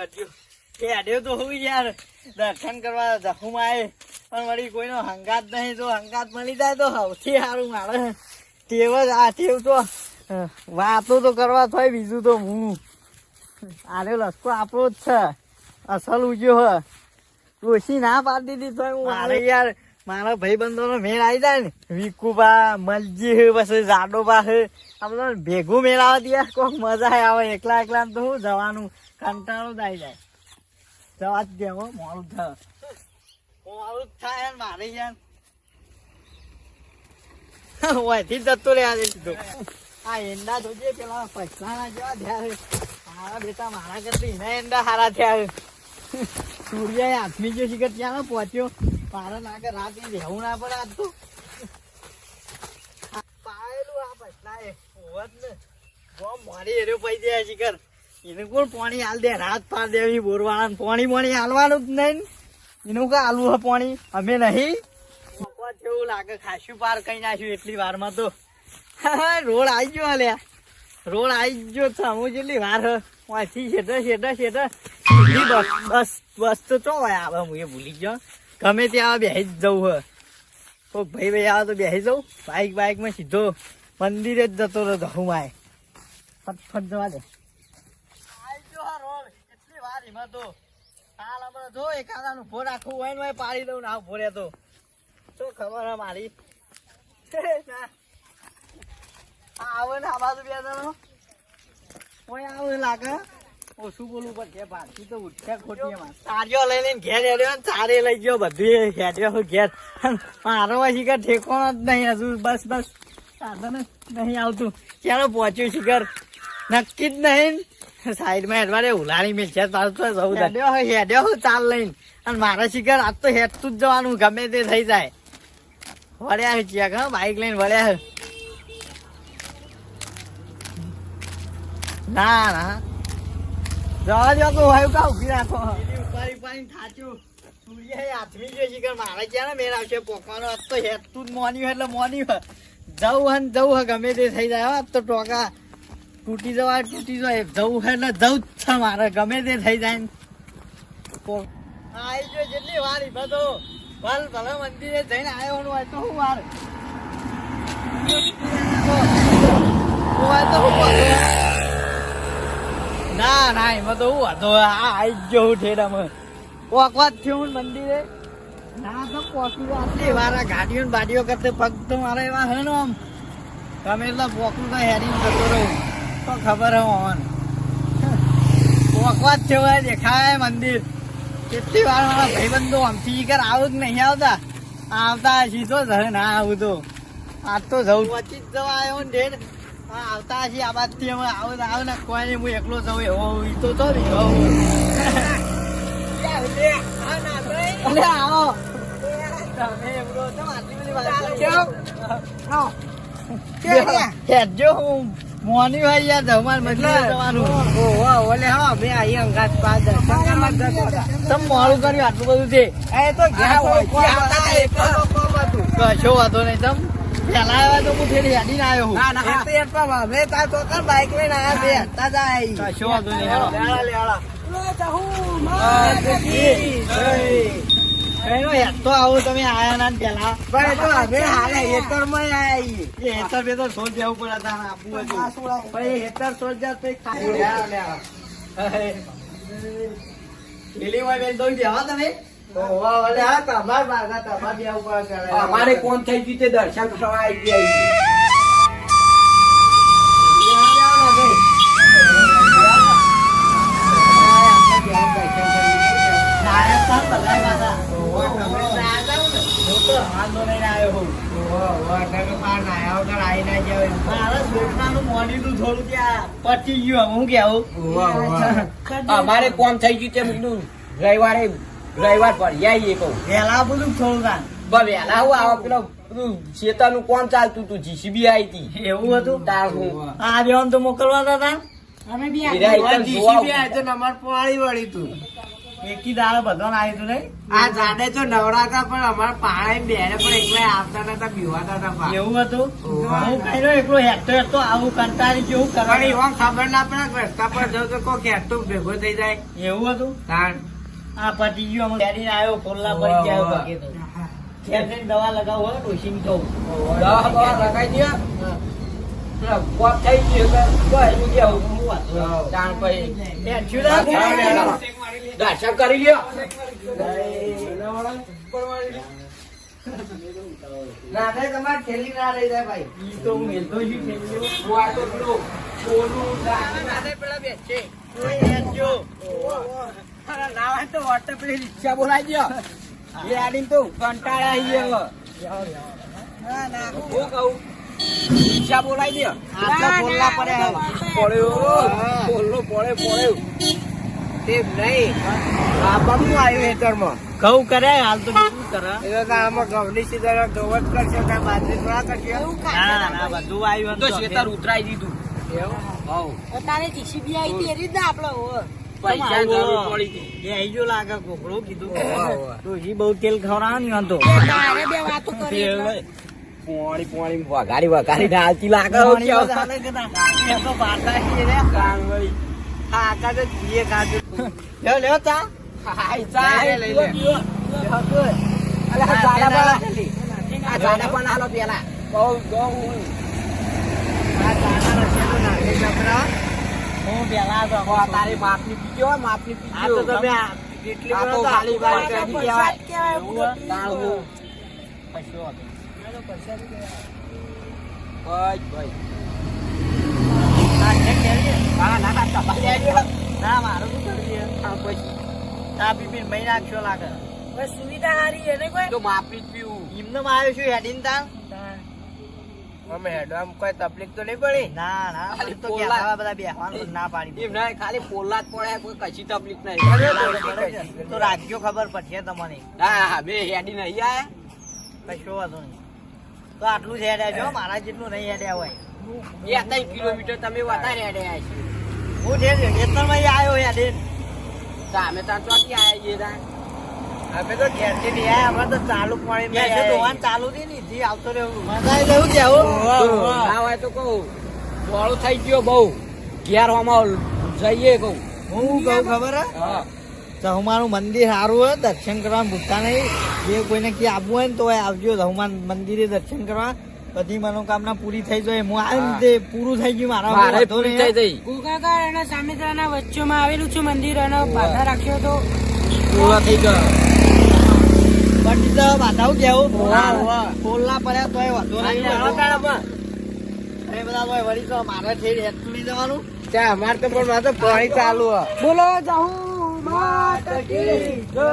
કરજો કે આડ્યો તો હોવી યાર દર્શન કરવા જખુમાં આવે પણ વળી કોઈનો હંગાત નહીં તો હંગાત મળી જાય તો સૌથી સારું મારે ટેવ જ આ ટેવ તો વાતો તો કરવા થાય બીજું તો હું આરે લસકો આપણો જ છે અસલ ઉજ્યો હ ડોશી ના પાડી દીધી તો હું મારે યાર મારા ભાઈબંધોનો મેળ આવી જાય ને વિકુબા મલજી પછી જાડોબા આ બધા ભેગું મેળ આવે યાર કોઈક મજા આવે એકલા એકલા તો હું જવાનું કંટાળો જ આવી જાય જવા જ દેવો મોડું થાય મોડું જ થાય યાર મારે યાર ઓયથી જતો રે આજે સીધો આ એંડા જોજે પેલા પૈસાના જેવા થયા મારા બેટા મારા કરતા એના એંડા સારા થયા સૂર્ય આથમી ગયો શિખર ત્યાં પહોંચ્યો મારા લાગે રાતે રહેવું ના પડે આજ તો પાયેલું આ પૈસા હોત ને બહુ મારી એરો પૈ દે શિખર એને કોણ પાણી હાલ દે રાત પાર દેવી બોરવાળા પાણી હાલવાનું જ નહીં એનું કા હાલવું હે પાણી અમે નહીં એવું લાગે ખાસું પાર કઈ નાખ્યું એટલી વારમાં તો રોડ આવી ગયો અલ્યા રોડ આવી ગયો હું જેટલી વાર વાંચી શેઠ બસ તો ચો આવે હું એ ભૂલી ગયો ગમે ત્યાં બેસી જ જવું હે કોઈક ભાઈ આવે તો બેસી જવું બાઇકમાં સીધો મંદિરે જ જતો રહ્યો ધહુમાં ફટફટ જવા દે આવી ગયો હા રોડ એટલી વાર એમાં તો હાલ આપણે જો એકાદાનું ઉભો રાખવું હોય ને પાડી દઉં ના ઉભો રહેતો શું ખબર હે મારી આવે ને આ બાજુ બે જણો કોઈ આવે લાગે ઓછું બોલવું પડશે પાછી તો ઉઠ્યા ખોટી એમાં તારીઓ લઈ લઈને ઘેર હેડ્યો ચારે લઈ ગયો બધું હેડ્યો ઘેર મારો શિખર ઠેકોણો જ નહીં હજુ બસ સાધન નહીં આવતું ક્યારે પહોંચ્યું શિખર નક્કી જ નહીં સાઈડમાં હેડવાડે ઉલાડી મેં છે પાછું તો જવું હેડ્યો ચાલ લઈને અને મારા શિખર આજ તો હેડતું જ જવાનું ગમે તે થઈ જાય વળ્યા ચેક હા બાઈક લઈને વળ્યા ના જવા દો તો હોય કા ઉભી રાખો ઉપાડી થાચ્યું સૂર્ય હાથમી ગયો શિખર મારે ક્યાં મેળ આવશે પોકવાનો આજ તો હેડતું જ મોન્યું એટલે મોન્યું જવું હે ગમે તે થઈ જાય આજ તો ટોકા તૂટી જાય જવું હે એટલે જવું જ છે મારે ગમે તે થઈ જાય આવી ગયો જેટલી વાર બધો ભલે મંદિરે જઈને આવ્યો હોય તો હું વાર ના એમાં તો હું હતો આવી ગયો હું ઠેડામાં પોકવાત થયું મંદિરે ના તો પોકી આટલી વાર ગાડીઓ બાડીઓ કરતે પગ તો મારા એવા હે ને આમ તમે એટલે પોકું તો હેરીને જતો રહું તો ખબર હે ઓન પોકવાત થયો દેખાય મંદિર કેટલી વાર મારા ભાઈબંધો આમથી કર આવું જ નહીં આવતા સીધો જ હે ના આવું તો આજ તો જવું પછી જ જવા આવ્યો ને ઢેર આવતા હશે આ બાજથી અમે આવ ને કોઈ નહીં હું એકલો જવું એવો તો તો આવો તમે એમનો આટલી બધી વાત હેડજો હું મોની ભાઈ યાર જમવાનું મંદિરે જવાનું ઓલે હા બે આઈ અંગાત પાસ તમ મોડું કર્યું આટલું બધું છે એ તો કશો વાતો નહીં તમ પેલા આવ્યા તો હું ફેર હેડી ના આવ્યો બાઈક લઈને આવ્યા કશો વાતો નહીં તો આવો તમે આયા ના પેલા હેતર માં હેતર બે તો સોલ જવું પડે તારે આપવું હતું હેતર સોલ જા અમારે કોણ થઈ ગયું તે દર્શન કરવા આવી ગયા અમારે કોમ થઈ ગયું તેમ રવિવાર પર આવીએ કહું વેલા બધું થોડું વેલા હું આવા પેલો બધું શેતાનું કોમ ચાલતું હતું જીસીબી આવી હતી એવું હતું તાર હું આ બેવાન તો મોકલવાતા હતા અમે બી અમાર પાણી વળી તું એકી દાડે બધાને આવ્યું હતું નહીં? આ જાડે તો નવરાતા પણ અમારા પાણા બેને પણ એકલા આવતા નતા બીવાતા હતા પા. એવું હતું? ઓવા. હું કઈ એકલો હેઠતો આવું કંટાળી જેવું પણ કરવાનું. એવા ખબર ના પડે કે રસ્તા પર જાઉં તો કોઈ ખેંચતું ભેગો થઈ જાય. એવું હતું? તાણ. આ પતી ગયું અમે ડેડીને આવ્યો ખોલ્લા પડી ગયા ઓવા. ભાગે તો. ઘેર જઈને દવા લગાવો હોય ડોશીને કહું. દવા બવા લગાઈ દ્યો. પેલા કોપ થઈ ગયું એટલે બસ હું ગયા હું. તાણ પછી હેઠ્યું ના ચાલો, દર્શન કરી લ્યો. ના થાય તમારે થેલી ના રહી જાય ભાઈ. ઈ તો હું મેલતો જ છું થેલીઓ. હું આ તો પેલું ઓલું પેલા બે છે. ઓય હેઠજો. ના હોય તો વોટર પેલી રિક્ષા બોલાવી દ્યો. એ આડીને તો કંટાળા આઈ ગયા હવે. હું કહું રિક્ષા બોલાવી દ્યો. આટલા ખોલ્લા પડ્યા હવે. પડ્યો પડ્યો તે નહીં બાબાનું આવ્યું હેતરમાં. ઘઉં કરે હાલ તો શું કરે? એટલે તો આમાં ઘઉંની સીધા ગવત કરશે કે બાજરી થોડા કરશે. ના ના બધું આવ્યું તો શેતર ઉતરાઈ દીધું. હઉ. તારે જીસીબી આવી હતી એ રીત ના આપડે પૈસા જરૂર પડી હતી. એ આઈ ગયો લાગે કોકડો કીધું તો ઈ બહુ તેલ ખવડાવવાની વાંધો તારે બે વાતો કરી એટલે. પોણી પોણી વઘારી ને હાલતી લાગે હો પાણી કેવો. તો ચાલે કે ના? એ તો બાટા છીએ રે. કાંગળી. હા આકા તો જીએ કાજુ લ્યો લ્યો ચા હાય ચાય લઈ લે. પીવો, પીવો. અલે આ જાડા પણ આ જાડા પણ હાલો પેલા. બહુ બહુ આ ચાના રસિયાનો નાખી જબરા. હું પેલા તો તારી માપની પીજો માપની પીજો. આ તો તમે જેટલી આ તો કરો તો ખાલી આટલું વાત કરી કરી કહેવાય. કહેવાય એવું બધું. તાળવું. કશું વાંધો નહીં. ભાઈ ભાઈ. હા, ઠેક ઠેક. ના ના ના તમારી આઈડિયો. ના મારું શું કરીએ હા પછી ચા પીપીને મહી નાખશો લાગે બસ સુવિધા સારી એને કોઈ તો માપની જ પીવું. એમને આવ્યો છું હેડીન તા અમે હેડવામાં કોઈ તકલીફ તો નહીં પડી. ના ના ખાલી તો પોલા. કહેતા બધા બેહવાનું ના પાડી એમ ના ખાલી પોલા જ પડે કોઈ કશી તકલીફ નહીં. તો રાખજો ખબર પડશે તમને હા બે હેડી નહીં આયા. કશો વાંધો નહીં તો આટલું જ હેડ્યા છો મારા જેટલું નહીં હેડ્યા હોય 2-3 કિલોમીટર તમે વધારે હેડે આયા છો. હું ઠેક ખેતરમાં આવ્યો હેડીન તો અમે ત્યાં ચોથી આયા છીએ ત્યાં. અમે તો ઘેરથી નહીં આયા, અમે તો ચાલુ પાણી કે ધોવાનું ચાલુ થી નીથી આવતો રહેવું મજા આવી જવું કેવું ના હોય તો કહું મોડું થઈ ગયો બહુ ઘેર હોમાં જઈએ કહું. હું કહું ખબર હે હા રહુમાનું મંદિર સારું હોય દર્શન કરવા ભૂખતા નહીં જે કોઈને ક્યાં આવવું હોય ને તો આવજો રહુમાન મંદિરે દર્શન કરવા બધી મનોકામના પૂરી થઈ જાય હું આવ્યો ને તે પૂરું થઈ ગયું મારા મારે વાંધો પૂરી નહીં. થઈ જઈ. ગોગાકાર અને સામેત્રાના વચ્ચેમાં આવેલું છે મંદિર અને બાધા રાખ્યો તો પૂરો થઈ ગયો. પંડિત બાધાવું કેવું વાહ, વાહ. પોલના પડ્યા તોય વાંધો નહીં ચાલો તાળામાં. એ બધા તોય વળી તો મારે થઈ હેઠું લઈ જવાનું ત્યાં અમારે તો પણ મારે તો પાણી ચાલુ હે. બોલો જાઉં માત કી જય.